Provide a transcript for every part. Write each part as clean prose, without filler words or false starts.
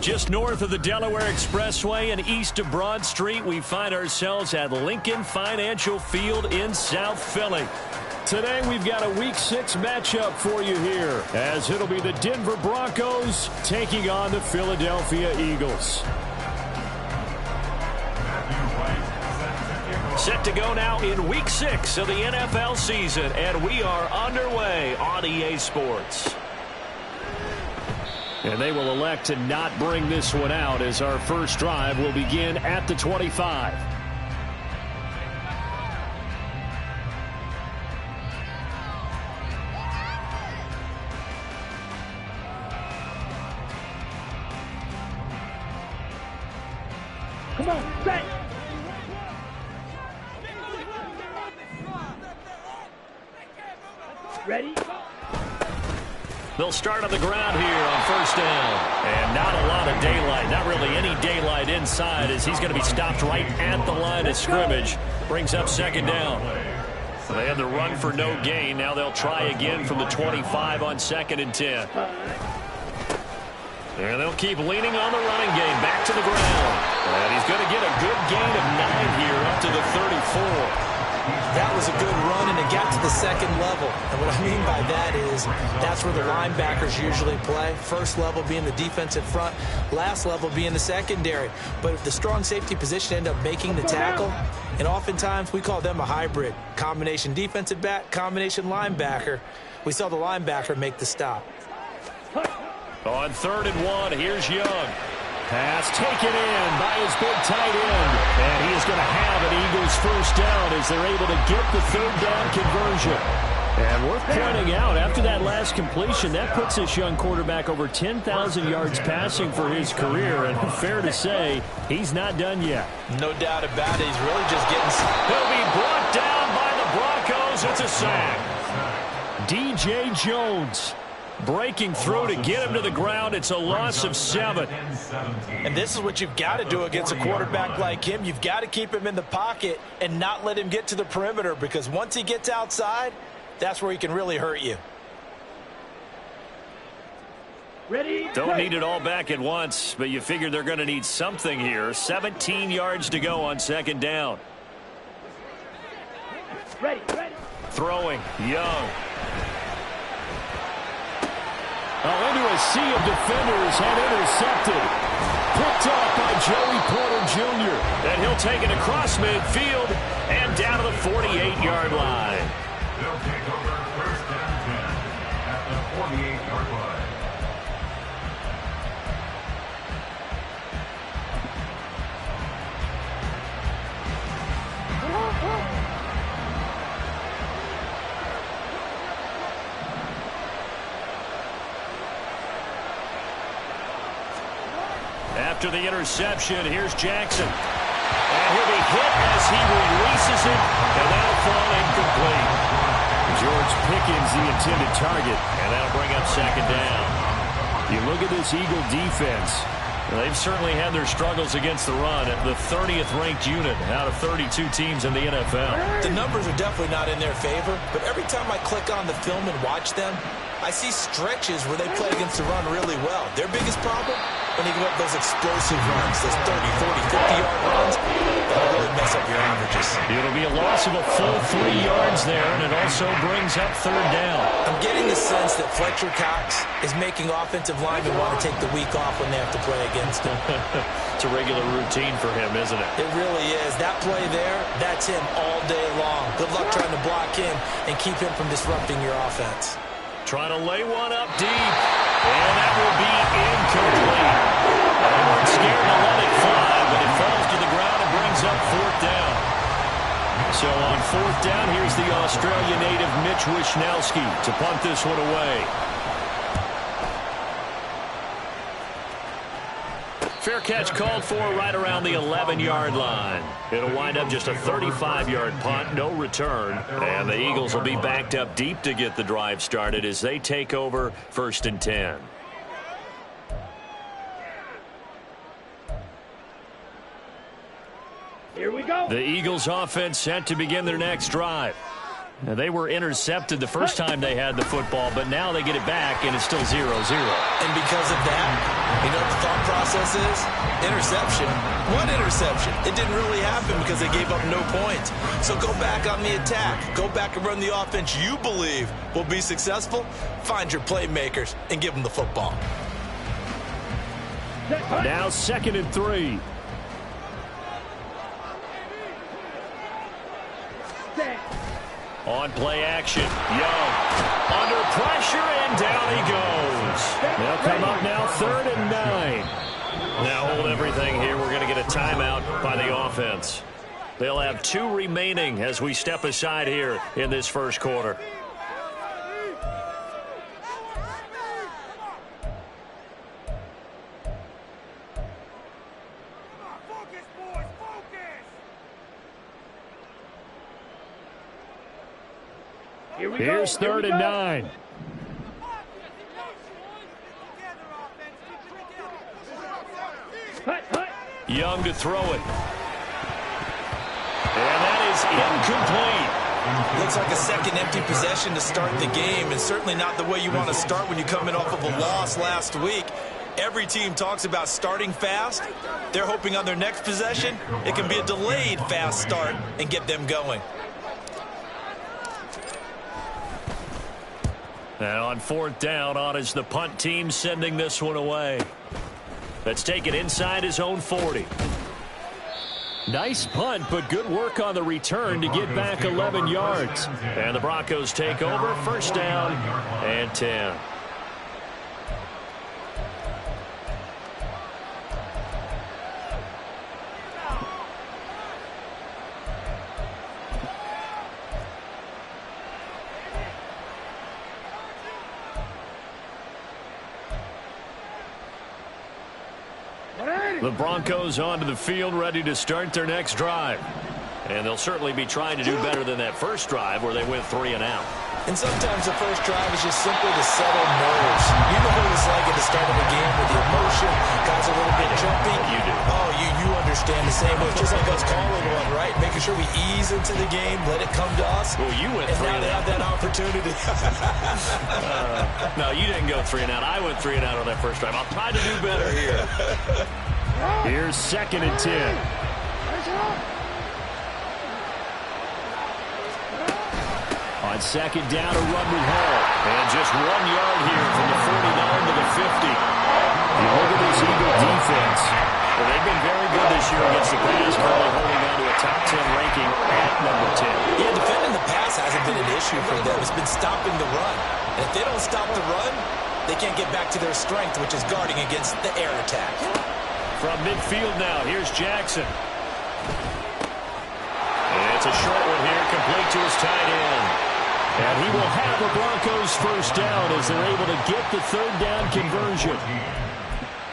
Just north of the Delaware Expressway and east of Broad Street, we find ourselves at Lincoln Financial Field in South Philly. Today we've got a Week 6 matchup for you here, as it'll be the Denver Broncos taking on the Philadelphia Eagles. Set to go now in Week 6 of the NFL season, and we are underway on EA Sports. And they will elect to not bring this one out, as our first drive will begin at the 25. Come on, bang! Ready? They'll start on the ground here on first down. And not a lot of daylight. Not really any daylight inside, as he's going to be stopped right at the line of scrimmage. Brings up second down. So they had the run for no gain. Now they'll try again from the 25 on 2nd and 10. And they'll keep leaning on the running game. Back to the ground. And he's going to get a good gain of 9 here up to the 34. That was a good run, and it got to the second level. And what I mean by that is that's where the linebackers usually play. First level being the defensive front, last level being the secondary. But if the strong safety position end up making the tackle, and oftentimes we call them a hybrid. Combination defensive back, combination linebacker. We saw the linebacker make the stop. On 3rd and 1, here's Young. Pass taken in by his big tight end. And he is going to have an Eagles first down as they're able to get the 3rd down conversion. And worth pointing out, after that last completion, that puts this young quarterback over 10,000 yards passing for his career. And fair to say, he's not done yet. No doubt about it. He's really just getting... He'll be brought down by the Broncos. It's a sack. DJ Jones breaking through to get him to the ground. It's a loss of 7. And this is what you've got to do against a quarterback like him. You've got to keep him in the pocket and not let him get to the perimeter, because once he gets outside, that's where he can really hurt you. Ready? Don't need it all back at once, but you figure they're going to need something here. 17 yards to go on 2nd down. Ready. Throwing, Young. Into a sea of defenders and intercepted. Picked up by Joey Porter Jr. And he'll take it across midfield and down to the 48-yard line. They'll take over 1st and 10 at the 48-yard line. After the interception, here's Jackson. And he'll be hit as he releases it, and that'll fall incomplete. George Pickens, the intended target, and that'll bring up 2nd down. You look at this Eagle defense. They've certainly had their struggles against the run. At the 30th ranked unit out of 32 teams in the NFL. The numbers are definitely not in their favor, but every time I click on the film and watch them, I see stretches where they play against the run really well. Their biggest problem? When you give up those explosive runs, those 30, 40, 50-yard runs, that'll really mess up your averages. It'll be a loss of a full 3 yards there, and it also brings up 3rd down. I'm getting the sense that Fletcher Cox is making offensive linemen want to take the week off when they have to play against him. It's a regular routine for him, isn't it? It really is. That play there, that's him all day long. Good luck trying to block him and keep him from disrupting your offense. Trying to lay one up deep. And that will be incomplete. They weren't scared to let it fly, but it falls to the ground and brings up 4th down. So on 4th down, here's the Australia native Mitch Wishnowsky to punt this one away. Fair catch called for right around the 11-yard line. It'll wind up just a 35-yard punt, no return. And the Eagles will be backed up deep to get the drive started as they take over 1st and 10. Here we go. The Eagles offense set to begin their next drive. Now, they were intercepted the first time they had the football, but now they get it back, and it's still 0-0. And because of that, you know what the thought process is? Interception. What interception? It didn't really happen because they gave up no points. So go back on the attack. Go back and run the offense you believe will be successful. Find your playmakers and give them the football. Now 2nd and 3. On play action, Young under pressure, and down he goes. They'll come up now 3rd and 9. Now hold everything here. We're going to get a timeout by the offense. They'll have 2 remaining as we step aside here in this first quarter. Here's 3rd and 9. Young to throw it. And that is incomplete. Looks like a second empty possession to start the game, and certainly not the way you want to start when you're coming off of a loss last week. Every team talks about starting fast. They're hoping on their next possession, it can be a delayed fast start and get them going. And on 4th down, on is the punt team sending this one away. Let's take it inside his own 40. Nice punt, but good work on the return to get back 11 yards. And the Broncos take over, 1st down and 10. The Broncos onto the field, ready to start their next drive. And they'll certainly be trying to do better than that first drive where they went 3 and out. And sometimes the first drive is just simply to settle nerves. You know what it's like at the start of a game with the emotion. Guys are a little bit jumpy. You do. Oh, you understand the same way. It's just like us calling one, right? Making sure we ease into the game, let it come to us. Well, you went 3 and now and they out. have that opportunity. No, you didn't go 3 and out. I went 3 and out on that first drive. I'll try to do better here. Here's 2nd and 10. On 2nd down, a run with Hall. And just 1 yard here from the 49 to the 50. You look at this Eagle defense. Well, they've been very good this year against the pass, currently holding on to a top 10 ranking at number 10. Yeah, defending the pass hasn't been an issue for them. It's been stopping the run. And if they don't stop the run, they can't get back to their strength, which is guarding against the air attack. From midfield now, here's Jackson. And it's a short one here, complete to his tight end. And he will have the Broncos 1st down as they're able to get the 3rd down conversion.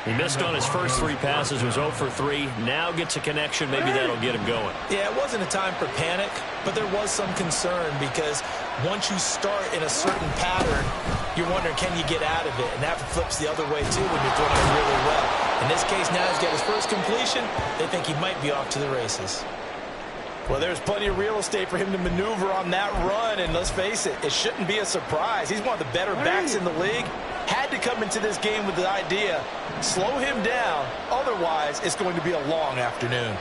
He missed on his first 3 passes, was 0 for 3. Now gets a connection. Maybe that'll get him going. Yeah, it wasn't a time for panic, but there was some concern because once you start in a certain pattern, you're wondering, can you get out of it? And that flips the other way, too, when you're throwing it really well. In this case, now he's got his first completion. They think he might be off to the races. Well, there's plenty of real estate for him to maneuver on that run, and let's face it, it shouldn't be a surprise. He's one of the better backs in the league. Had to come into this game with the idea, slow him down, otherwise it's going to be a long afternoon.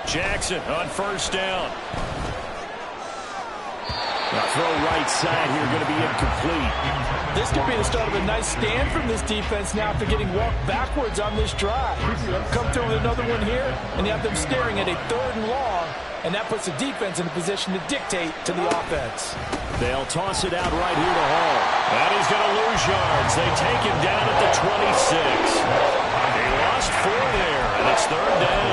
Jackson on 1st down. The throw right side here going to be incomplete. This could be the start of a nice stand from this defense now after getting walked backwards on this drive. Come through with another one here, and you have them staring at a 3rd and long, and that puts the defense in a position to dictate to the offense. They'll toss it out right here to Hall. And he's going to lose yards. They take him down at the 26. He lost 4 there, and it's 3rd down.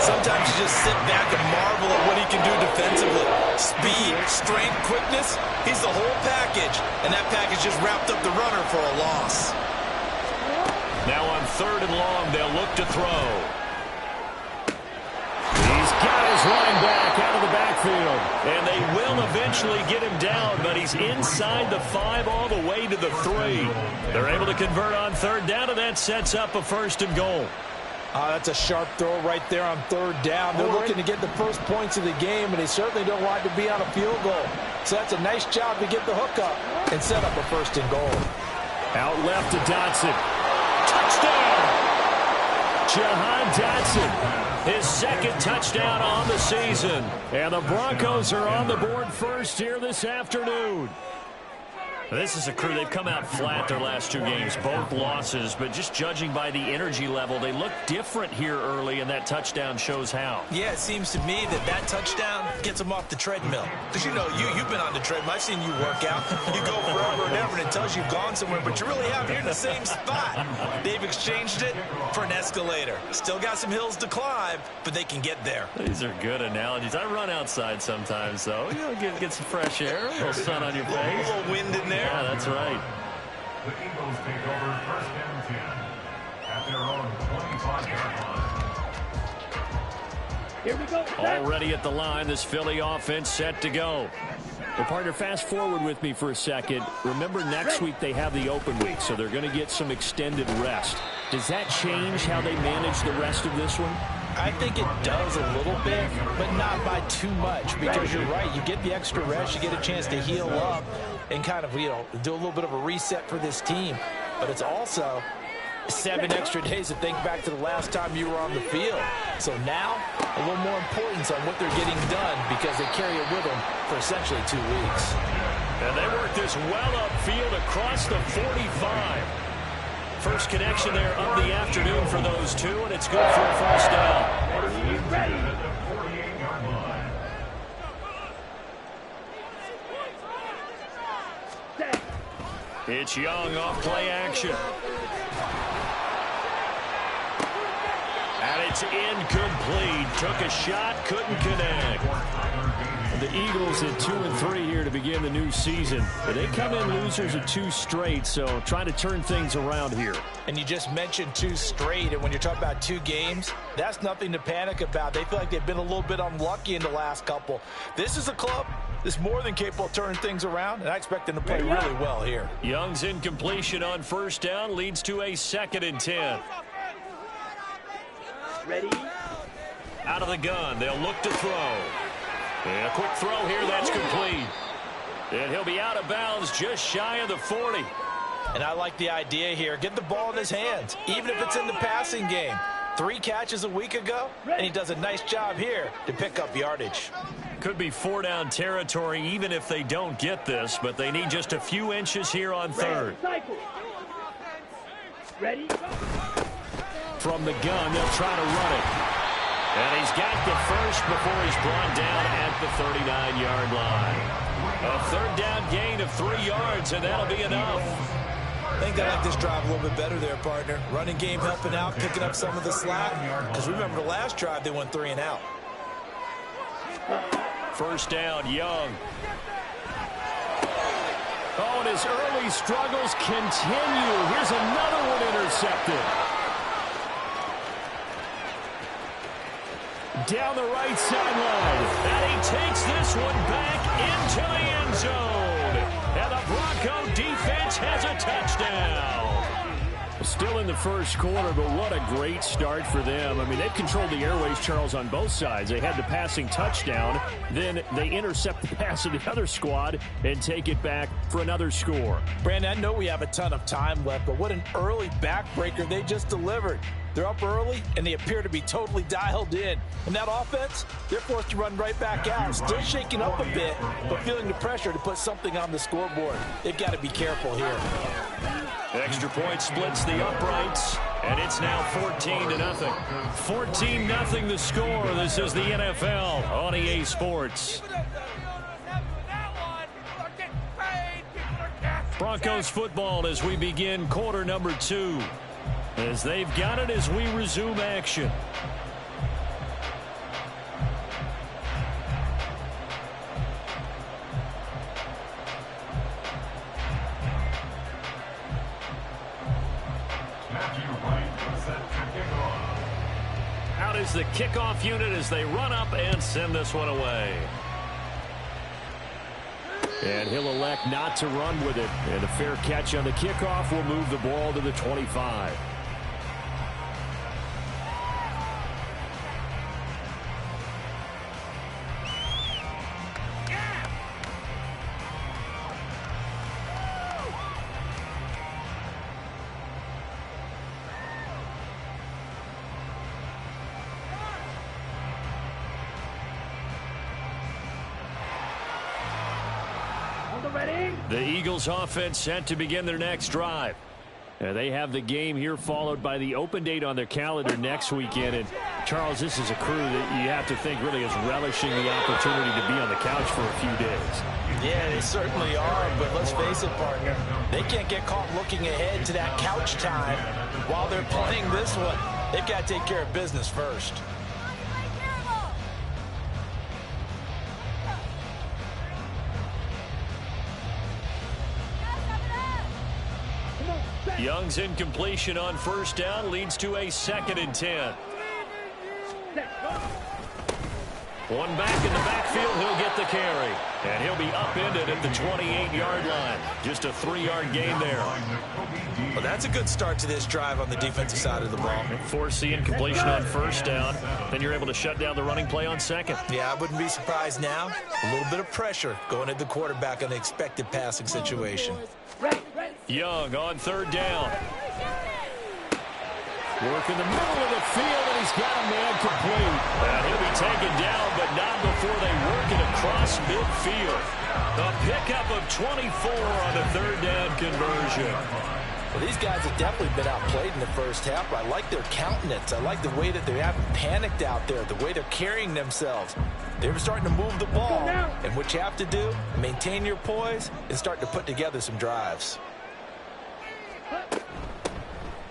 Sometimes you just sit back and marvel at what he can do defensively. Speed, strength, quickness, he's the whole package. And that package just wrapped up the runner for a loss. Now on 3rd and long, they'll look to throw. He's got his running back out of the backfield. And they will eventually get him down, but he's inside the 5 all the way to the 3. They're able to convert on 3rd down, and that sets up a 1st and goal. That's a sharp throw right there on 3rd down. They're looking to get the first points of the game, and they certainly don't want to be on a field goal. So that's a nice job to get the hook up and set up a 1st and goal. Out left to Dotson. Touchdown! Jahan Dotson, his 2nd touchdown on the season. And the Broncos are on the board first here this afternoon. This is a crew, they've come out flat their last 2 games, both losses, but just judging by the energy level, they look different here early, and that touchdown shows how. Yeah, it seems to me that touchdown gets them off the treadmill. Because, you know, you've been on the treadmill. I've seen you work out. You go forever and ever, and it tells you've gone somewhere, but you really haven't. You're in the same spot. They've exchanged it for an escalator. Still got some hills to climb, but they can get there. These are good analogies. I run outside sometimes, though. You know, get some fresh air, a little sun on your face. A little wind in there. Yeah, that's right. The Eagles take over 1st and 10 at their own 25-yard line. Here we go. Already at the line, this Philly offense set to go. Well, partner, fast forward with me for a second. Remember, next week they have the open week, so they're going to get some extended rest. Does that change how they manage the rest of this one? I think it does a little bit, but not by too much, because you're right. You get the extra rest, you get a chance to heal up and kind of, you know, do a little bit of a reset for this team. But it's also 7 extra days to think back to the last time you were on the field. So now, a little more importance on what they're getting done, because they carry it with them for essentially 2 weeks. And they work this well upfield across the 45. First connection there of the afternoon for those 2, and it's good for a 1st down. Ready. At the 48-yard line. Set. It's Young off play action. And it's incomplete. Took a shot, couldn't connect. The Eagles at 2-3 here to begin the new season. But they come in losers of 2 straight, so trying to turn things around here. And you just mentioned 2 straight, and when you're talking about 2 games, that's nothing to panic about. They feel like they've been a little bit unlucky in the last couple. This is a club that's more than capable of turning things around, and I expect them to play really well here. Young's incompletion on 1st down leads to a 2nd and 10. Ready. Out of the gun, they'll look to throw. And a quick throw here, that's complete. And he'll be out of bounds just shy of the 40. And I like the idea here. Get the ball in his hands, even if it's in the passing game. 3 catches a week ago, and he does a nice job here to pick up yardage. Could be 4-down territory even if they don't get this, but they need just a few inches here on 3rd. Cycle. Ready. From the gun, they'll try to run it. And he's got the first before he's brought down at the 39-yard line. A 3rd down gain of 3 yards, and that'll be enough. I think I like this drive a little bit better there, partner. Running game helping out, picking up some of the slack. Because remember, the last drive, they went 3 and out. 1st down, Young. Oh, and his early struggles continue. Here's another one intercepted. Down the right sideline. And he takes this one back into the end zone. And the Bronco defense has a touchdown. Still in the first quarter, but what a great start for them. I mean, they've controlled the airways, Charles, on both sides. They had the passing touchdown. Then they intercept the pass of the other squad and take it back for another score. Brandon, I know we have a ton of time left, but what an early backbreaker they just delivered. They're up early, and they appear to be totally dialed in. And that offense, they're forced to run right back out. Still shaking up a bit, but feeling the pressure to put something on the scoreboard. They've got to be careful here. Extra point splits the uprights, and it's now 14-0. 14-0 the score. This is the NFL on EA Sports. Broncos football as we begin quarter number 2. As they've got it as we resume action. Matthew Out is the kickoff unit as they run up and send this one away. And he'll elect not to run with it. And a fair catch on the kickoff will move the ball to the 25. The Eagles offense set to begin their next drive. They have the game here followed by the open date on their calendar next weekend. And Charles, this is a crew that you have to think really is relishing the opportunity to be on the couch for a few days. Yeah, they certainly are, but let's face it, partner. They can't get caught looking ahead to that couch time while they're playing this one. They've got to take care of business first. Young's incompletion on first down leads to a 2nd and 10. One back in the backfield, he'll get the carry. And he'll be upended at the 28-yard line. Just a 3-yard gain there. Well, that's a good start to this drive on the defensive side of the ball. Force the incompletion on first down. Then you're able to shut down the running play on second. Yeah, I wouldn't be surprised now. A little bit of pressure going at the quarterback on the expected passing situation. Young on third down. Work in the middle of the field, and he's got a man complete. And he'll be taken down, but not before they work it across midfield. A pickup of 24 on the third down conversion. Well, these guys have definitely been outplayed in the first half, but I like their countenance. I like the way that they haven't panicked out there, the way they're carrying themselves. They're starting to move the ball, and what you have to do, maintain your poise and start to put together some drives.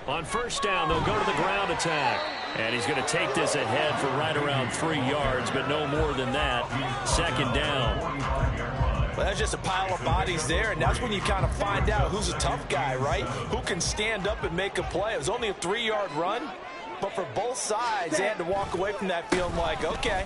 On first down, they'll go to the ground attack. And he's going to take this ahead for right around 3 yards, but no more than that. 2nd down. Well, that's just a pile of bodies there, and that's when you kind of find out who's a tough guy, right? Who can stand up and make a play. It was only a 3-yard run, but for both sides, they had to walk away from that feeling like, okay,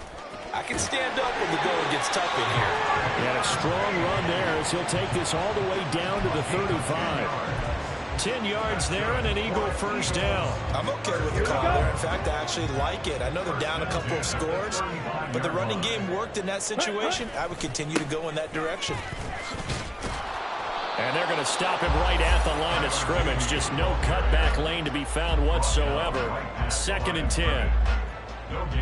I can stand up when the going gets tough in here. He had a strong run there as he'll take this all the way down to the 35. 10 yards there and an Eagle first down. I'm okay with the call there. In fact, I actually like it. I know they're down a couple of scores, but the running game worked in that situation. I would continue to go in that direction. And they're going to stop him right at the line of scrimmage. Just no cutback lane to be found whatsoever. 2nd and 10.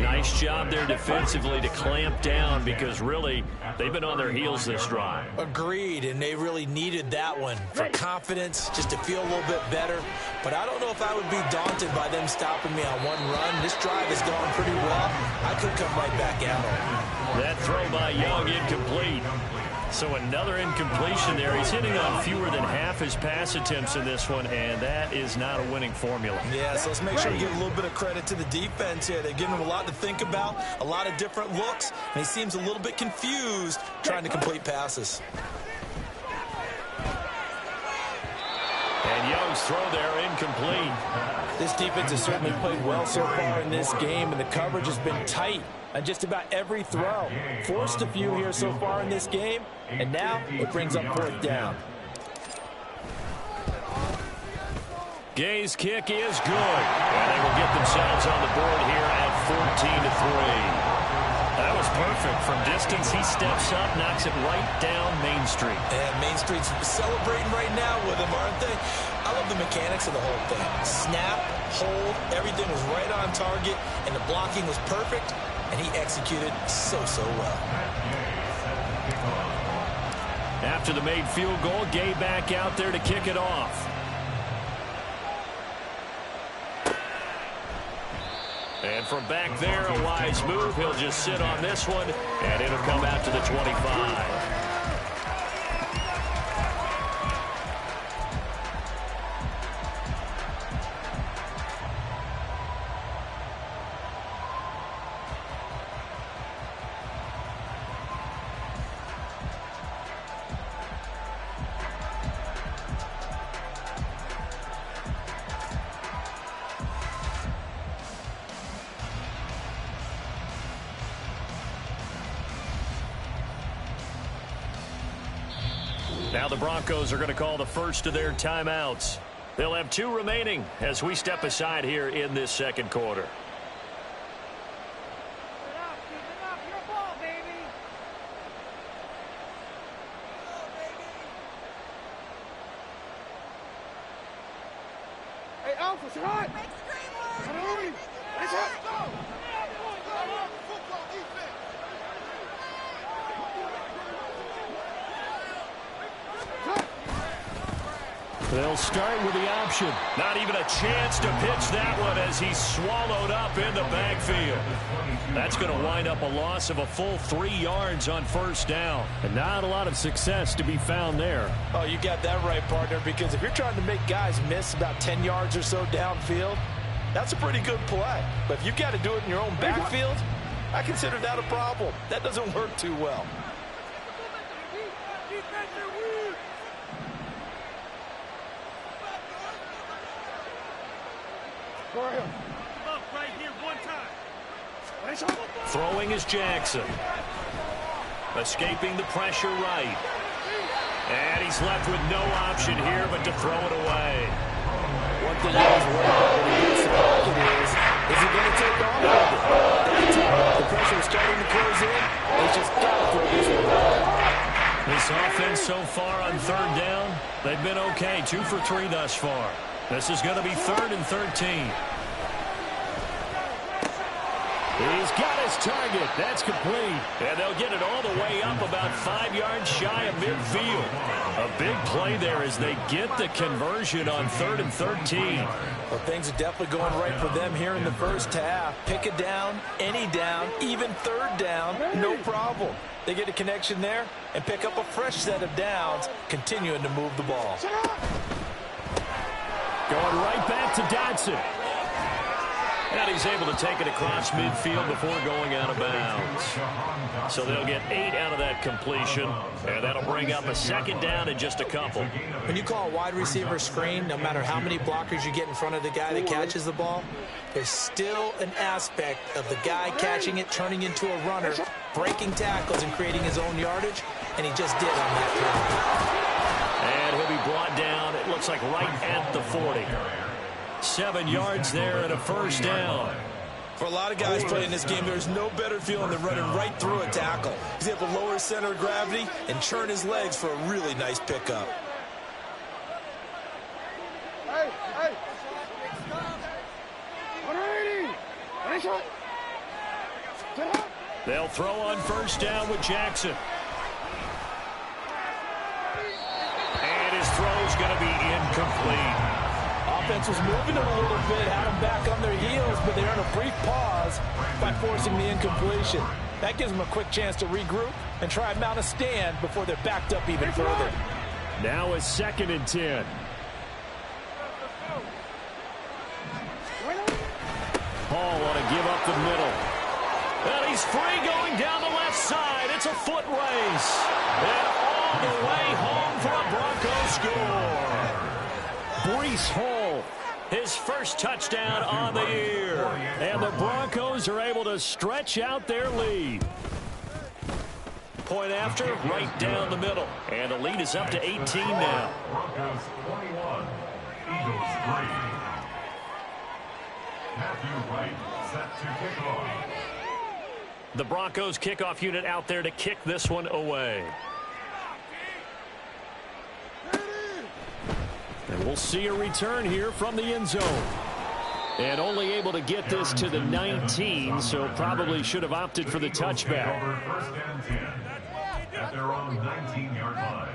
Nice job there defensively to clamp down because really they've been on their heels this drive. Agreed, and they really needed that one for confidence, just to feel a little bit better. But I don't know if I would be daunted by them stopping me on one run. This drive has gone pretty well. I could come right back at them. That throw by Young incomplete. So another incompletion there. He's hitting on fewer than half his pass attempts in this one, and that is not a winning formula. Yeah, so let's make sure we give a little bit of credit to the defense here. They're giving him a lot to think about, a lot of different looks, and he seems a little bit confused trying to complete passes. And Young's throw there incomplete. This defense has certainly played well so far in this game, and the coverage has been tight on just about every throw. Forced a few here so far in this game, and now it brings up 4th down. Gay's kick is good, and they will get themselves on the board here at 14-3. That was perfect. From distance, he steps up, knocks it right down Main Street. And Main Street's celebrating right now with him, aren't they? I love the mechanics of the whole thing. Snap, hold, everything was right on target, and the blocking was perfect, and he executed so well. After the made field goal, Gay back out there to kick it off. And from back there, a wise move. He'll just sit on this one, and it'll come out to the 25. Now the Broncos are going to call the first of their timeouts. They'll have 2 remaining as we step aside here in this second quarter. Hey, Alpha, it's hot. It's hot. They'll start with the option. Not even a chance to pitch that one as he's swallowed up in the backfield. That's going to wind up a loss of a full 3 yards on first down. And not a lot of success to be found there. Oh, you got that right, partner, because if you're trying to make guys miss about 10 yards or so downfield, that's a pretty good play. But if you've got to do it in your own backfield, I consider that a problem. That doesn't work too well. Throwing is Jackson. Escaping the pressure right. And he's left with no option here but to throw it away. One thing you always worry about when he gets the pocket is he going to take on with it? The pressure is starting to close in. He's just got to throw this one away. This offense so far on third down, they've been okay. 2 for 3 thus far. This is going to be 3rd and 13. He's got his target. That's complete. And they'll get it all the way up about 5 yards shy of midfield. A big play there as they get the conversion on 3rd and 13. Well, things are definitely going right for them here in the first half. Pick a down, any down, even 3rd down, no problem. They get a connection there and pick up a fresh set of downs, continuing to move the ball. Going right back to Dotson. And he's able to take it across midfield before going out of bounds. So they'll get 8 out of that completion, and that'll bring up a 2nd down in just a couple. When you call a wide receiver screen, no matter how many blockers you get in front of the guy that catches the ball, there's still an aspect of the guy catching it, turning into a runner, breaking tackles and creating his own yardage, and he just did on that play. And he'll be brought down, it looks like right at the 40. 7 yards there and a first down. For a lot of guys playing this game, there's no better feeling than running right through a tackle. He's able to lower his center of gravity and churn his legs for a really nice pickup. Hey, hey. 180. They'll throw on first down with Jackson. And his throw's going to be incomplete. Offense was moving it a little bit, had them back on their heels, but they earned a brief pause by forcing the incompletion. That gives them a quick chance to regroup and try and mount a stand before they're backed up even further. Now a 2nd and 10. Hall want to give up the middle. And he's free going down the left side. It's a foot race. And all the way home for a Broncos score. Breece Hall, his first touchdown on the year. And the Broncos are able to stretch out their lead. Point after, right down the middle. And the lead is up to 18 now. Broncos 21, Eagles 3. Matthew Wright set to kick off. The Broncos kickoff unit out there to kick this one away. And we'll see a return here from the end zone. And only able to get this to the 19, so probably should have opted for the touchback. First and 10 at their own 19-yard line.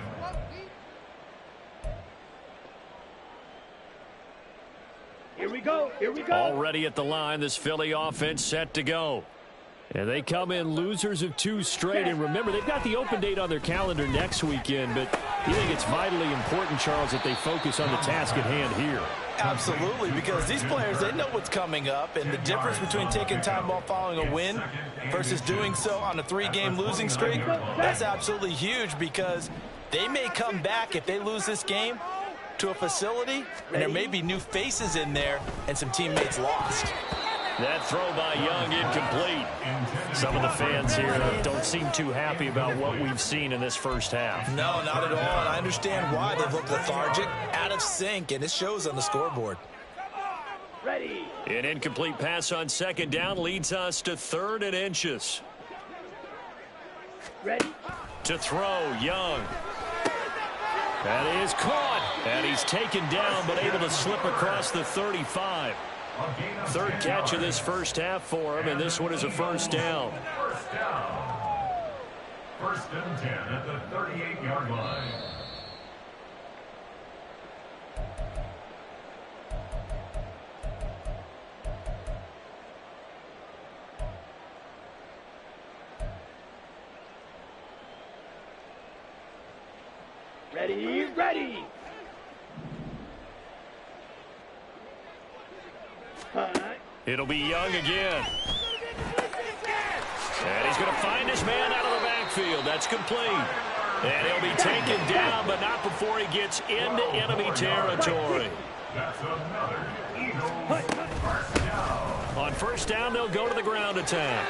Here we go. Here we go. Already at the line, this Philly offense set to go. And they come in losers of 2 straight. And remember, they've got the open date on their calendar next weekend. But you think it's vitally important, Charles, that they focus on the task at hand here? Absolutely, because these players, they know what's coming up. And the difference between taking time off following a win versus doing so on a 3-game losing streak, that's absolutely huge because they may come back if they lose this game to a facility, and there may be new faces in there and some teammates lost. That throw by Young incomplete. Some of the fans here don't seem too happy about what we've seen in this first half. No, not at all, and I understand why they look lethargic, out of sync, and it shows on the scoreboard. Ready. An incomplete pass on second down leads us to 3rd and inches. Ready. To throw, Young. That is caught, and he's taken down but able to slip across the 35. 3rd catch of this first half for him, and this one is a first down. First down. 1st and 10 at the 38-yard line. Ready, ready. It'll be Young again. And he's going to find his man out of the backfield. That's complete. And he'll be taken down, but not before he gets into enemy territory. That's another Eagles first down. On first down, they'll go to the ground attack.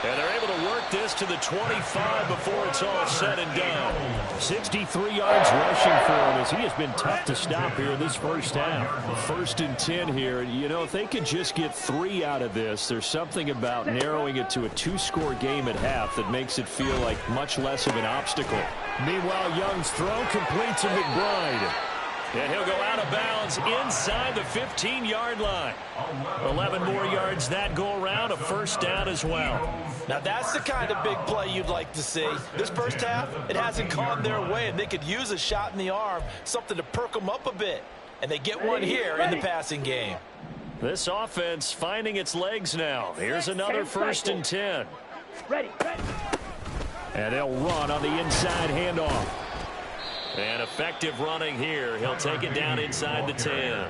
And they're able to work this to the 25 before it's all said and done. 63 yards rushing for him as he has been tough to stop here in this first half. 1st and 10 here. You know, if they could just get 3 out of this, there's something about narrowing it to a 2-score game at half that makes it feel like much less of an obstacle. Meanwhile, Young's throw complete to McBride. And he'll go out of bounds inside the 15-yard line. 11 more yards that go around, a first down as well. Now that's the kind of big play you'd like to see. This first half, it hasn't gone their way, and they could use a shot in the arm, something to perk them up a bit. And they get one here in the passing game. This offense finding its legs now. Here's another 1st and 10. Ready, ready. And they'll run on the inside handoff. And effective running here. He'll take it down inside the 10.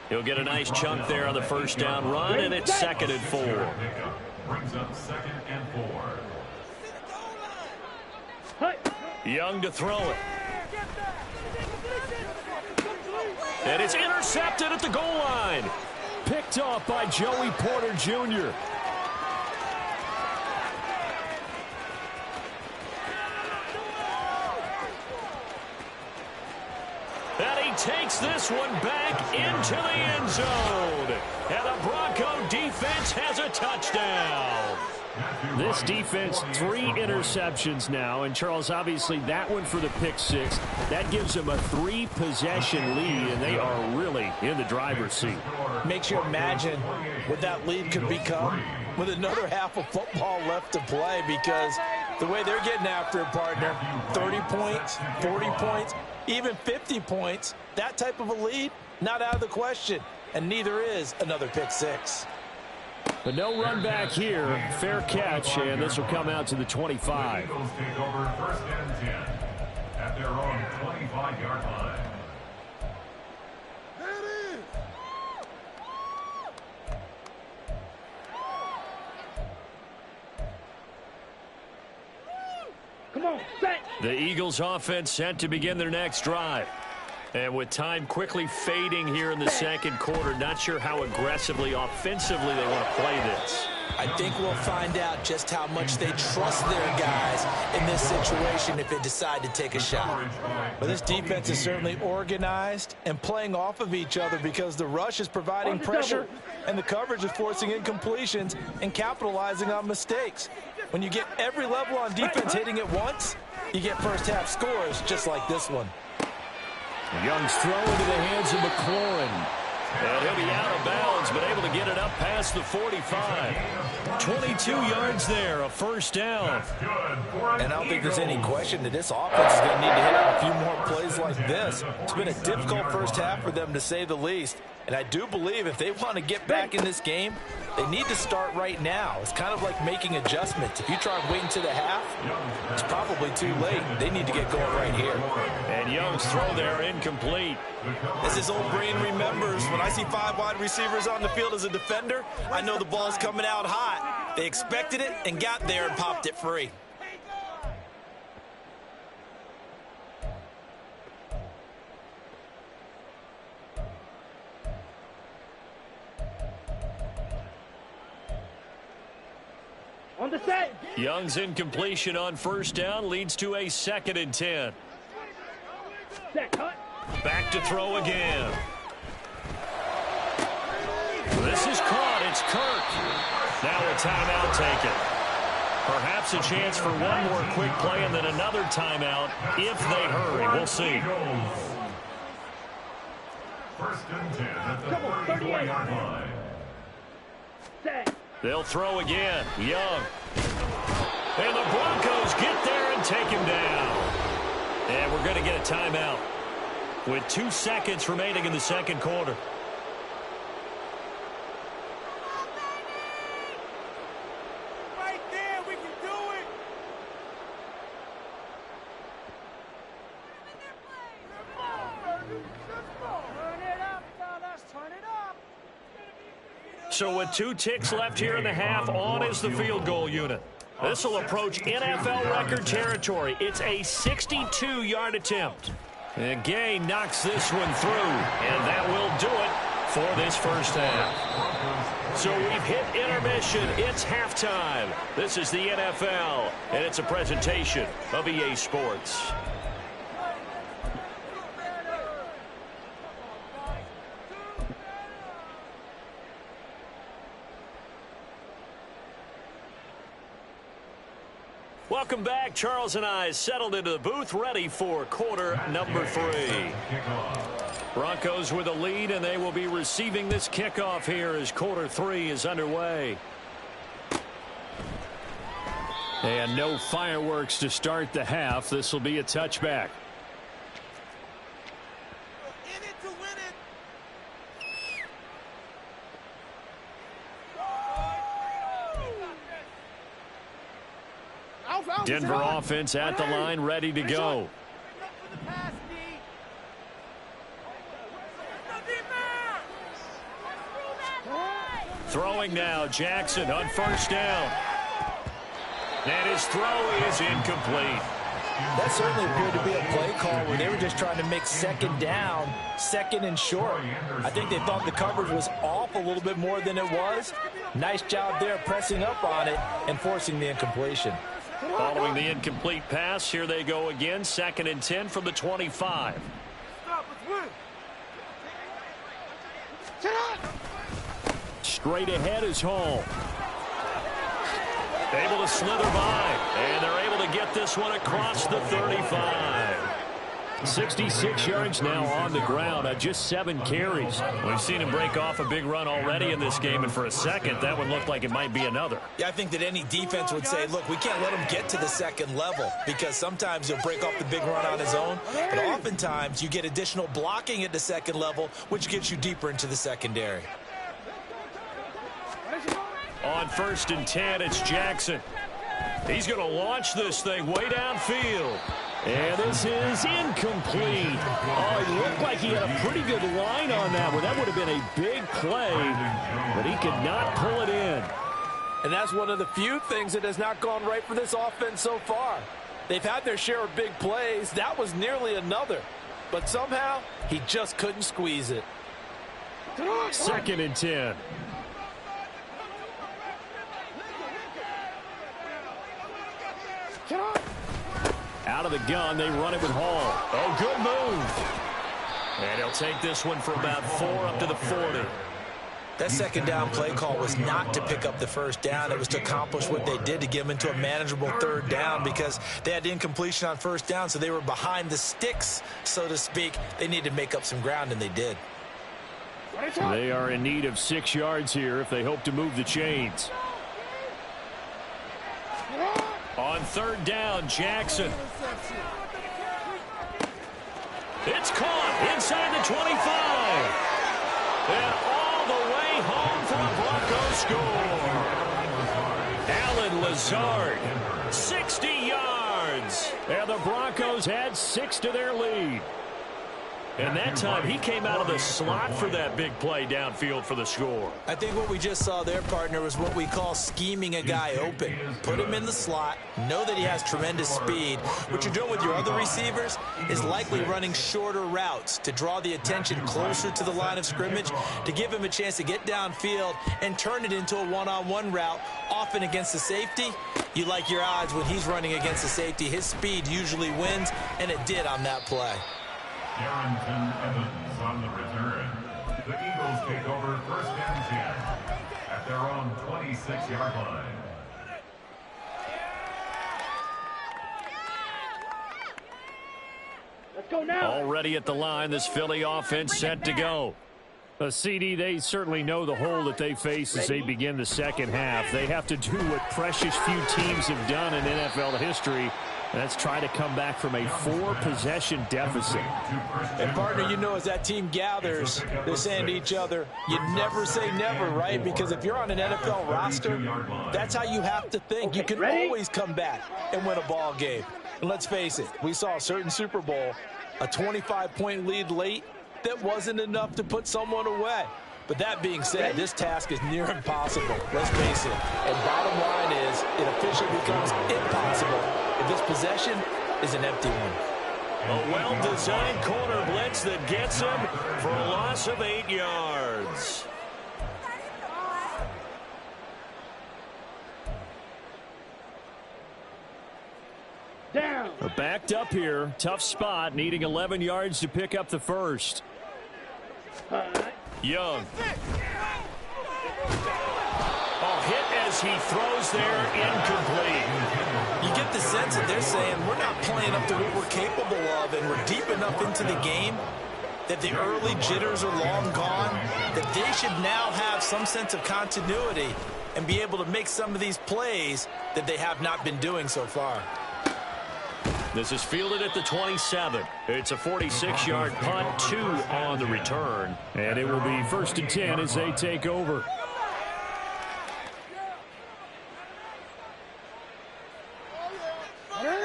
He'll get a nice chunk there on the first down run, and it's 2nd and 4. Brings up 2nd and 4. Young to throw it. And it's intercepted at the goal line. Picked off by Joey Porter Jr. And he takes this one back into the end zone. And the Bronco defense has a touchdown. This defense, 3 interceptions now. And, Charles, obviously that one for the pick 6. That gives them a 3-possession lead, and they are really in the driver's seat. Makes you imagine what that lead could become with another half of football left to play, because the way they're getting after it, partner, 30 points, 40 points, even 50 points, that type of a lead, not out of the question. And neither is another pick 6. But no run back here. Fair catch, and this will come out to the 25. Eagles take over 1st and 10 at their own 25-yard line. Come on, set. The Eagles offense set to begin their next drive. And with time quickly fading here in the second quarter, not sure how aggressively, offensively they want to play this. I think we'll find out just how much they trust their guys in this situation if they decide to take a shot. But this defense is certainly organized and playing off of each other, because the rush is providing pressure and the coverage is forcing incompletions and capitalizing on mistakes. When you get every level on defense hitting at once, you get first half scores just like this one. Young's throw into the hands of McLaurin. And he'll be out of bounds, but able to get it up past the 45. 22 yards there, a first down. And I don't think there's any question that this offense is going to need to hit out a few more plays like this. It's been a difficult first half for them, to say the least. And I do believe if they want to get back in this game, they need to start right now. It's kind of like making adjustments. If you try and wait until the half, it's probably too late. They need to get going right here. And Young's throw there incomplete. As his old brain remembers, when I see 5 wide receivers on the field as a defender, I know the ball's coming out hot. They expected it and got there and popped it free. the set. Young's incompletion on first down leads to a 2nd and 10. Set, cut. Back to throw again. This is caught. It's Kirk. Now a timeout taken. Perhaps a chance for one more quick play and then another timeout if they hurry. We'll see. First and 10 at the 34-yard line. Set. They'll throw again. Young. And the Broncos get there and take him down. And we're going to get a timeout with 2 seconds remaining in the second quarter. Right there, we can do it. Turn it up, fellas. Turn it up. So with 2 ticks left here in the half, on is the field goal unit. This will approach NFL record territory. It's a 62-yard attempt. And Gay knocks this one through, and that will do it for this first half. So we've hit intermission. It's halftime. This is the NFL, and it's a presentation of EA Sports. Welcome back. Charles and I settled into the booth, ready for quarter number 3. Broncos with a lead, and they will be receiving this kickoff here as quarter 3 is underway. And no fireworks to start the half. This will be a touchback. In it to win it. Denver offense at the line, ready to go. Throwing now, Jackson on first down. And his throw is incomplete. That certainly appeared to be a play call where they were just trying to make second down, second and short. I think they thought the coverage was off a little bit more than it was. Nice job there pressing up on it and forcing the incompletion. Following the incomplete pass, here they go again. 2nd and 10 from the 25. Straight ahead is Hall. Able to slither by, and they're able to get this one across the 35. 66 yards now on the ground at just 7 carries. We've seen him break off a big run already in this game, and for a second, that one looked like it might be another. Yeah, I think that any defense would say, look, we can't let him get to the second level because sometimes he'll break off the big run on his own, but oftentimes you get additional blocking at the second level, which gets you deeper into the secondary. On 1st and 10, it's Jackson. He's going to launch this thing way downfield. And this is incomplete. Oh, it looked like he had a pretty good line on that one. That would have been a big play, but he could not pull it in. And that's one of the few things that has not gone right for this offense so far. They've had their share of big plays. That was nearly another. But somehow, he just couldn't squeeze it. 2nd and 10. Out of the gun, they run it with Hall. Oh, good move. And he'll take this one for about 4 up to the 40. That second down play call was not to pick up the first down. It was to accomplish what they did to get them into a manageable 3rd down because they had incompletion on first down, so they were behind the sticks, so to speak. They needed to make up some ground, and they did. They are in need of 6 yards here if they hope to move the chains. On 3rd down, Jackson. It's caught inside the 25. And all the way home for a Bronco score. Allen Lazard, 60 yards. And the Broncos add 6 to their lead. And that time, he came out of the slot for that big play downfield for the score. I think what we just saw there, partner, was what we call scheming a guy open. Put him in the slot, know that he has tremendous speed. What you're doing with your other receivers is likely running shorter routes to draw the attention closer to the line of scrimmage, to give him a chance to get downfield and turn it into a one-on-one route, often against the safety. You like your odds when he's running against the safety. His speed usually wins, and it did on that play. Darrington Evans on the return. The Eagles take over 1st and 10 at their own 26-yard line. Let's go now. Already at the line, this Philly offense set to go. CD, they certainly know the hole that they face as they begin the second half. They have to do what precious few teams have done in NFL history. That's try to come back from a 4-possession deficit. And, partner, you know, as that team gathers, they're saying to each other, you never say never, right? Because if you're on an NFL roster, that's how you have to think. You can always come back and win a ball game. And let's face it, we saw a certain Super Bowl, a 25-point lead late, that wasn't enough to put someone away. But that being said, this task is near impossible. Let's face it. And bottom line is, it officially becomes impossible if this possession is an empty one. A well-designed corner blitz that gets him for a loss of 8 yards. Down. Backed up here. Tough spot. Needing 11 yards to pick up the first. Young. Hit as he throws there, incomplete. You get the sense that they're saying we're not playing up to what we're capable of, and we're deep enough into the game that the early jitters are long gone, that they should now have some sense of continuity and be able to make some of these plays that they have not been doing so far. This is fielded at the 27. It's a 46-yard punt, 2 on the return. And it will be 1st and 10 as they take over.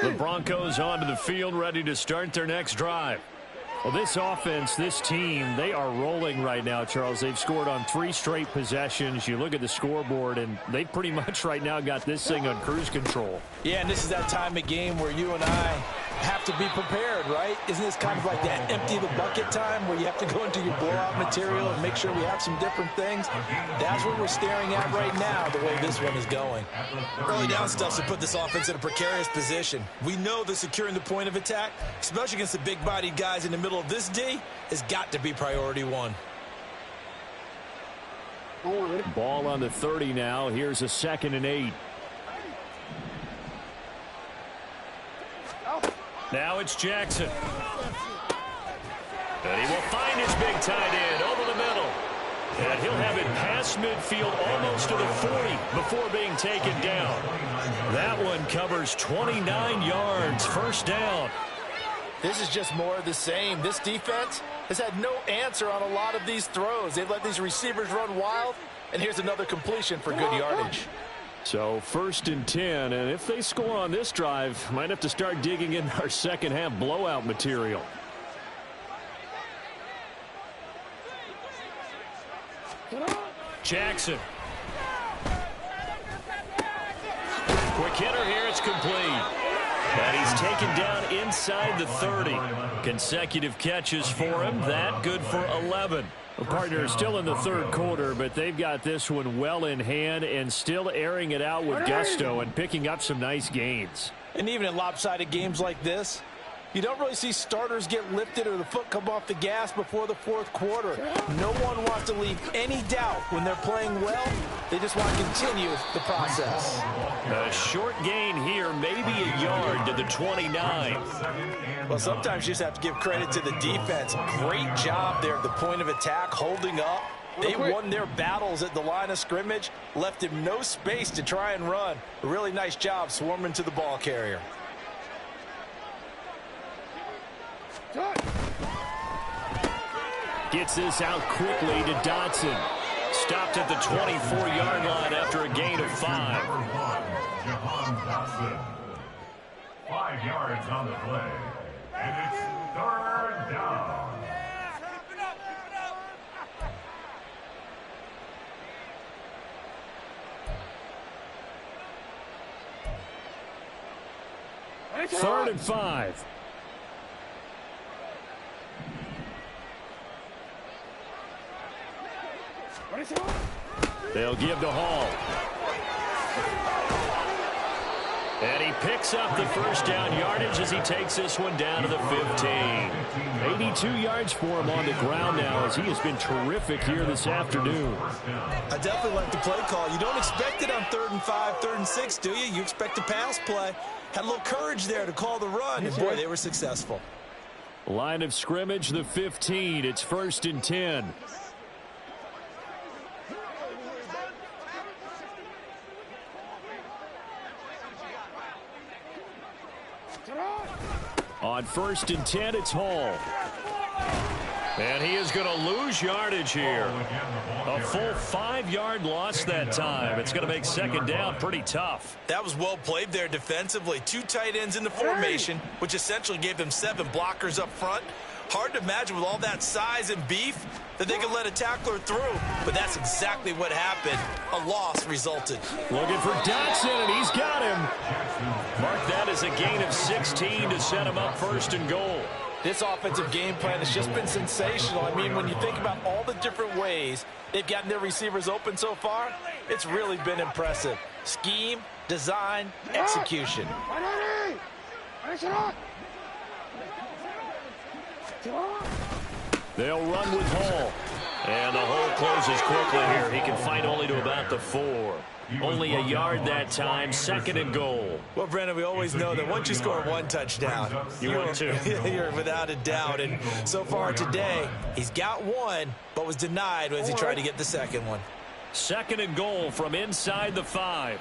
The Broncos onto the field, ready to start their next drive. Well, this offense, this team, they are rolling right now, Charles. They've scored on 3 straight possessions. You look at the scoreboard, and they pretty much right now got this thing on cruise control. Yeah, and this is that time of game where you and I have to be prepared, right? Isn't this kind of like that empty the bucket time where you have to go into your blowout material and make sure we have some different things? That's what we're staring at right now, the way this one is going. Early down stuff to put this offense in a precarious position. We know that securing the point of attack, especially against the big-bodied guys in the middle of this D, has got to be priority 1. Ball on the 30 now. Here's a 2nd and 8. Now it's Jackson. And he will find his big tight end over the middle. And he'll have it past midfield almost to the 40 before being taken down. That one covers 29 yards. 1st down. This is just more of the same. This defense has had no answer on a lot of these throws. They've let these receivers run wild, and here's another completion for good yardage. So 1st and 10, and if they score on this drive, might have to start digging in our second half blowout material. Jackson. Quick hitter here, it's complete. And he's taken down inside the 30. Consecutive catches for him. That good for 11. The partner is still in the 3rd quarter, but they've got this one well in hand and still airing it out with gusto and picking up some nice gains. And even in lopsided games like this, you don't really see starters get lifted or the foot come off the gas before the 4th quarter. No one wants to leave any doubt when they're playing well. They just want to continue the process. A short gain here, maybe a yard to the 29. Well, sometimes you just have to give credit to the defense. Great job there at the point of attack, holding up. They won their battles at the line of scrimmage, left him no space to try and run. A really nice job swarming to the ball carrier. Gets this out quickly to Dotson. Stopped at the 24-yard line after a gain of 5. Jahan Dotson. 5 yards on the play. And it's 3rd down. 3rd and 5. They'll give to Hall. And he picks up the first down yardage as he takes this one down to the 15. 82 yards for him on the ground now as he has been terrific here this afternoon. I definitely like the play call. You don't expect it on 3rd and 5, 3rd and 6, do you? You expect a pass play. Had a little courage there to call the run, and boy, they were successful. Line of scrimmage, the 15. It's 1st and 10. On 1st and 10, it's Hall. And he is going to lose yardage here. A full 5-yard loss that time. It's going to make 2nd down pretty tough. That was well played there defensively. 2 tight ends in the formation, which essentially gave them 7 blockers up front. Hard to imagine with all that size and beef that they could let a tackler through. But that's exactly what happened. A loss resulted. Looking for Dotson, and he's got him. Mark that as a gain of 16 to set him up 1st and goal. This offensive game plan has just been sensational. I mean, when you think about all the different ways they've gotten their receivers open so far, it's really been impressive. Scheme, design, execution. They'll run with Hall. And the hole closes quickly here. He can fight only to about the 4. Only a yard that time, 2nd and goal. Well, Brennan, we always know that once you score 1 touchdown, you're 2. You're without a doubt. And so far today, he's got 1, but was denied as he tried to get the 2nd one. 2nd and goal from inside the 5.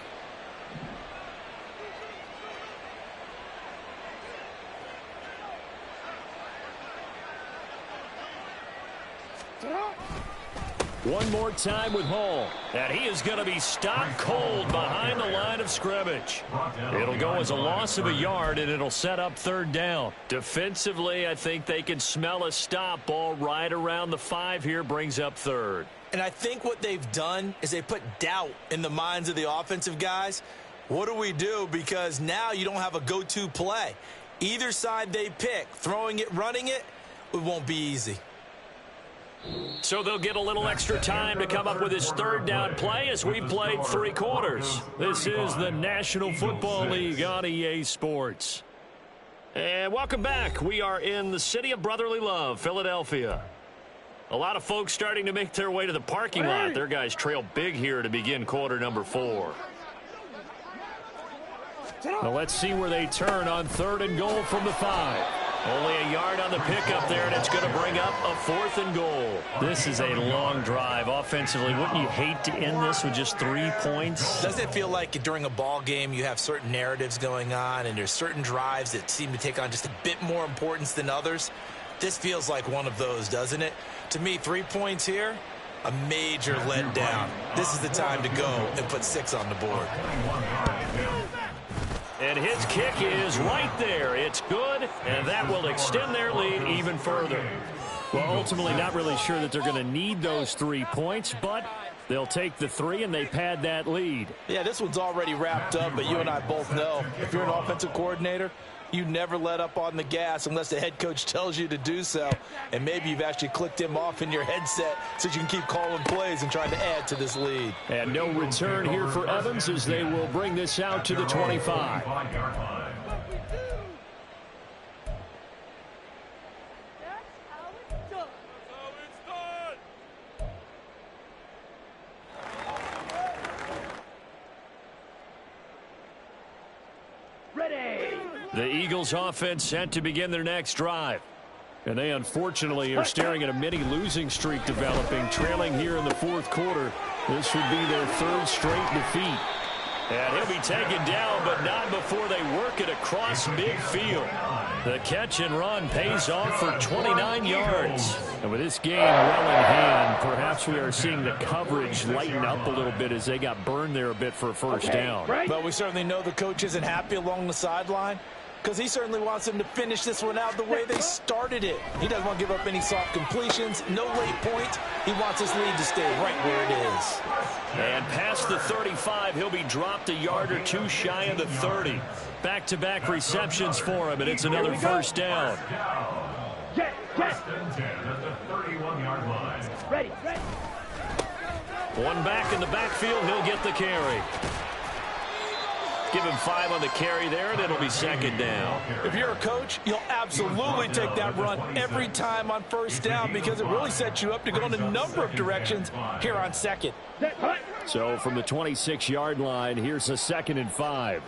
One more time with Hall. And he is going to be stopped cold behind the line of scrimmage. It'll go as a loss of a yard, and it'll set up 3rd down. Defensively, I think they can smell a stop. Ball right around the 5 here brings up 3rd. And I think what they've done is they put doubt in the minds of the offensive guys. What do we do? Because now you don't have a go-to play. Either side they pick, throwing it, running it, it won't be easy. So they'll get a little extra time to come up with his 3rd down play as we played 3 quarters. This is the National Football League on EA Sports. And welcome back. We are in the city of brotherly love, Philadelphia. A lot of folks starting to make their way to the parking lot. Their guys trail big here to begin quarter number 4. Well, let's see where they turn on 3rd and goal from the 5. Only a yard on the pickup there, and it's going to bring up a 4th and goal. This is a long drive offensively. Wouldn't you hate to end this with just 3 points? Doesn't it feel like during a ball game you have certain narratives going on and there's certain drives that seem to take on just a bit more importance than others? This feels like one of those, doesn't it? To me, 3 points here, a major letdown. This is the time to go and put 6 on the board. And his kick is right there. It's good, and that will extend their lead even further. Well, ultimately not really sure that they're going to need those 3 points, but they'll take the 3 and they pad that lead. Yeah, this one's already wrapped up, but you and I both know if you're an offensive coordinator, you never let up on the gas unless the head coach tells you to do so. And maybe you've actually clicked him off in your headset so you can keep calling plays and trying to add to this lead. And no return here for Evans as they will bring this out to the 25. The Eagles offense set to begin their next drive. And they unfortunately are staring at a mini losing streak developing, trailing here in the 4th quarter. This would be their 3rd straight defeat. And he'll be taken down, but not before they work it across midfield. The catch and run pays off for 29 yards. And with this game well in hand, perhaps we are seeing the coverage lighten up a little bit as they got burned there a bit for a 1st down. But we certainly know the coach isn't happy along the sideline. because he certainly wants them to finish this one out the way they started it. He doesn't want to give up any soft completions, no late points. He wants his lead to stay right where it is. And past the 35, he'll be dropped a yard or two shy of the 30. Back-to-back receptions for him, and it's another first down. First and 10 at the 31-yard line. Ready. One back in the backfield, he'll get the carry. Give him 5 on the carry there, and it'll be second down. If you're a coach, you'll absolutely take that run every time on first down because it really sets you up to go in a number of directions here on second. So from the 26-yard line, here's a 2nd and 5.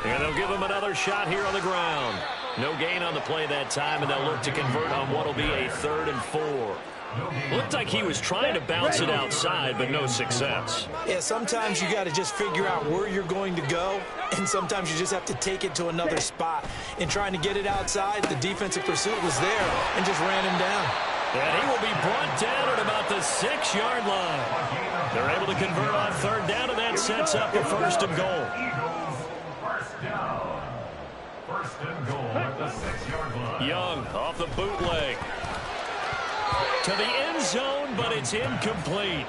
And they'll give him another shot here on the ground. No gain on the play that time, and they'll look to convert on what will be a 3rd and 4. Looked like he was trying to bounce it outside, but no success. Yeah, sometimes you got to just figure out where you're going to go, and sometimes you just have to take it to another spot. In trying to get it outside, the defensive pursuit was there and just ran him down. And he will be brought down at about the 6-yard line. They're able to convert on 3rd down, and that sets up a 1st and goal. First down. First and goal at the 6-yard line. Young off the bootleg. To the end zone, but it's incomplete.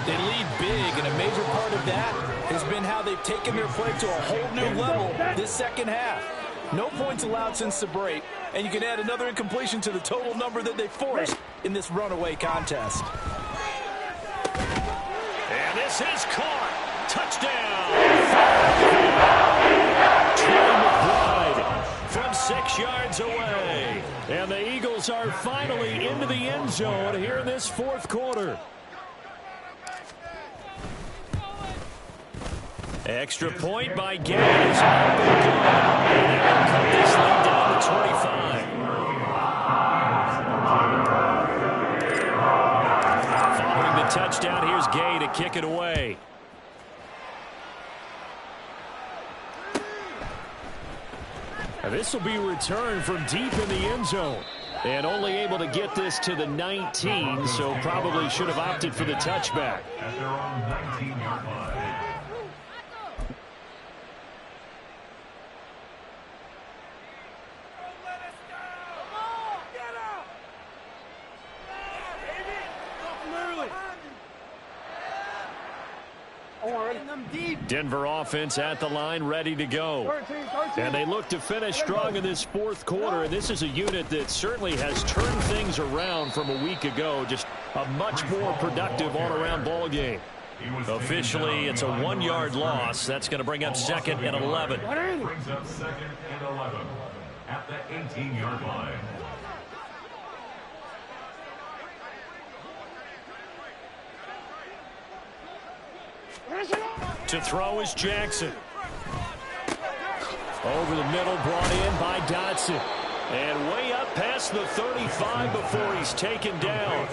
They lead big, and a major part of that has been how they've taken their play to a whole new level this second half. No points allowed since the break, and you can add another incompletion to the total number that they forced in this runaway contest. And this is caught. Touchdown. Trey McBride from 6 yards away. And the Eagles are finally into the end zone here in this 4th quarter. Extra point by Gaines. And they will cut this lead down to 25. Following the touchdown, here's Gay to kick it away. And this will be returned from deep in the end zone. And only able to get this to the 19, so probably should have opted for the touchback. At their own 19-yard line. Denver offense at the line, ready to go. And they look to finish strong in this 4th quarter. And this is a unit that certainly has turned things around from a week ago. Just a much more productive all-around ball game. Officially, it's a 1-yard loss. That's going to bring up 2nd and 11. Brings up 2nd and 11 at the 18-yard line. To throw is Jackson. Over the middle, brought in by Dotson. And way up past the 35 before he's taken down.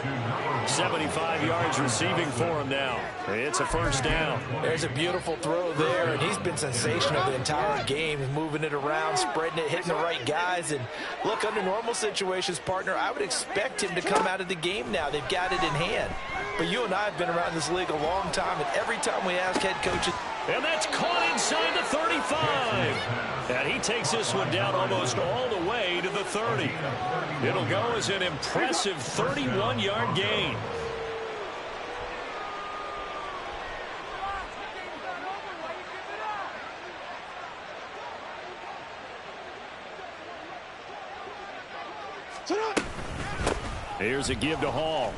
75 yards receiving for him now. It's a first down. There's a beautiful throw there, and he's been sensational the entire game, moving it around, spreading it, hitting the right guys. And look, under normal situations, partner, I would expect him to come out of the game now. They've got it in hand. But you and I have been around this league a long time, and every time we ask head coaches. And that's caught inside the 35. And he takes this one down almost all the way to the 30. It'll go as an impressive 31-yard gain. Here's a give to Hall.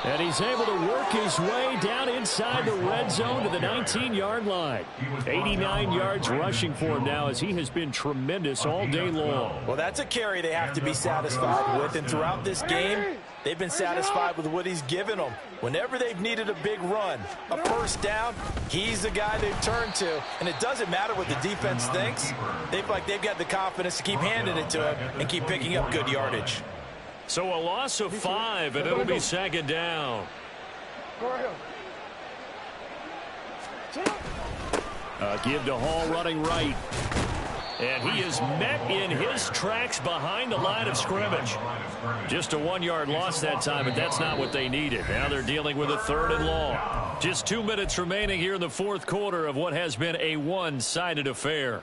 And he's able to work his way down inside the red zone to the 19-yard line. 89 yards rushing for him now as he has been tremendous all day long. Well, that's a carry they have to be satisfied with. And throughout this game, they've been satisfied with what he's given them. Whenever they've needed a big run, a first down, he's the guy they've turned to. And it doesn't matter what the defense thinks. They've got the confidence to keep handing it to him and keep picking up good yardage. So a loss of 5, and it'll be second down. A give to Hall running right. And he is met in his tracks behind the line of scrimmage. Just a 1-yard loss that time, but that's not what they needed. Now they're dealing with a 3rd and long. Just 2 minutes remaining here in the 4th quarter of what has been a one-sided affair.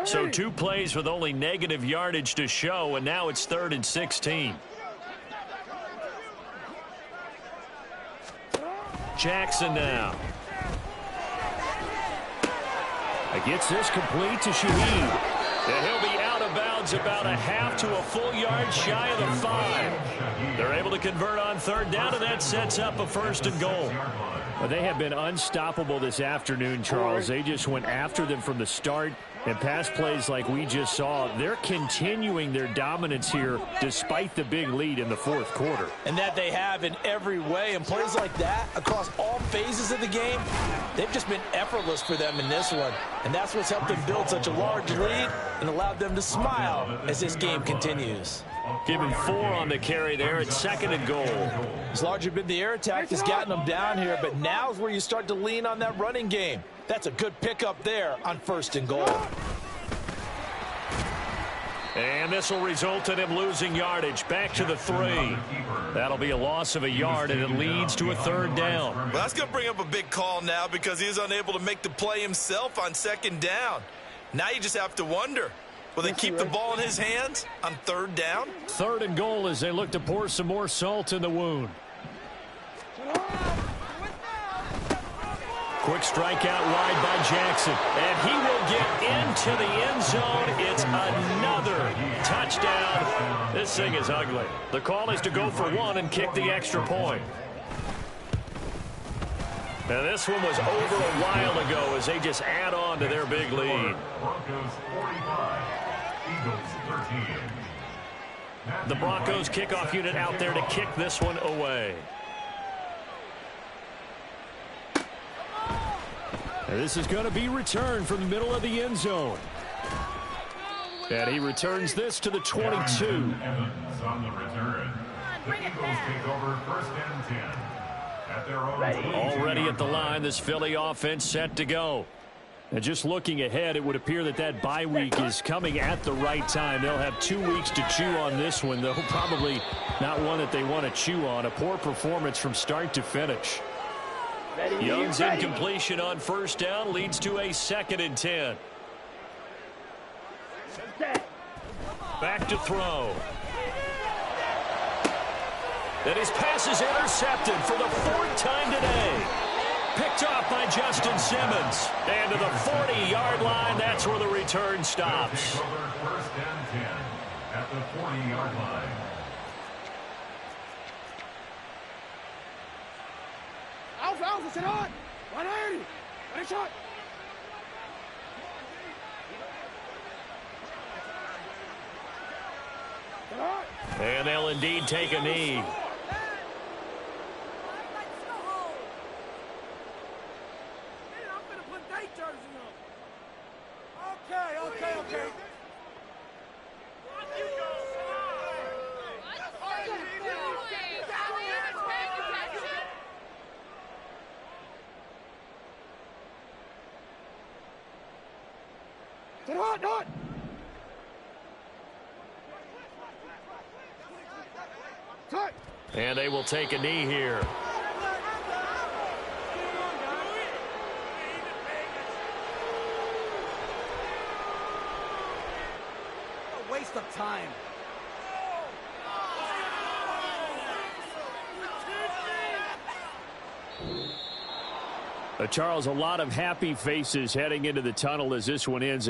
So 2 plays with only negative yardage to show, and now it's 3rd and 16. Jackson now. Gets this complete to Shaheed. And he'll be out of bounds about a half to a full yard shy of the 5. They're able to convert on 3rd down, and that sets up a 1st and goal. Well, they have been unstoppable this afternoon, Charles. They just went after them from the start. And pass plays like we just saw, they're continuing their dominance here despite the big lead in the 4th quarter. And that they have in every way. And plays like that across all phases of the game, they've just been effortless for them in this one. And that's what's helped them build such a large lead and allowed them to smile as this game continues. Give him 4 on the carry there at 2nd and goal. It's largely been the air attack that's gotten them down here, but now's where you start to lean on that running game. That's a good pickup there on 1st and goal. And this will result in him losing yardage back to the 3. That'll be a loss of a yard, and it leads to a 3rd down. Well, that's going to bring up a big call now because he is unable to make the play himself on 2nd down. Now you just have to wonder, will they keep the ball in his hands on 3rd down? 3rd and goal as they look to pour some more salt in the wound. Quick strikeout wide by Jackson. And he will get into the end zone. It's another touchdown. This thing is ugly. The call is to go for 1 and kick the extra point. And this one was over a while ago as they just add on to their big lead. Broncos 45, Eagles 13. The Broncos kickoff unit out there to kick this one away. And this is going to be returned from the middle of the end zone. And he returns this to the 22. Evans on the return. The Eagles take over 1st and 10. At their own Already at the line, this Philly offense set to go. And just looking ahead, it would appear that that bye week is coming at the right time. They'll have 2 weeks to chew on this one, though probably not one that they want to chew on. A poor performance from start to finish. Young's incompletion on 1st down leads to a 2nd and 10. Back to throw. And his pass is intercepted for the 4th time today. Picked off by Justin Simmons. And to the 40-yard line, that's where the return stops. 1st and 10 at the 40-yard line. Alfa, sit on. 180. Ready, shot. And they'll indeed take a knee. Okay. Not. And they will take a knee here. A waste of time. Charles, a lot of happy faces heading into the tunnel as this one ends.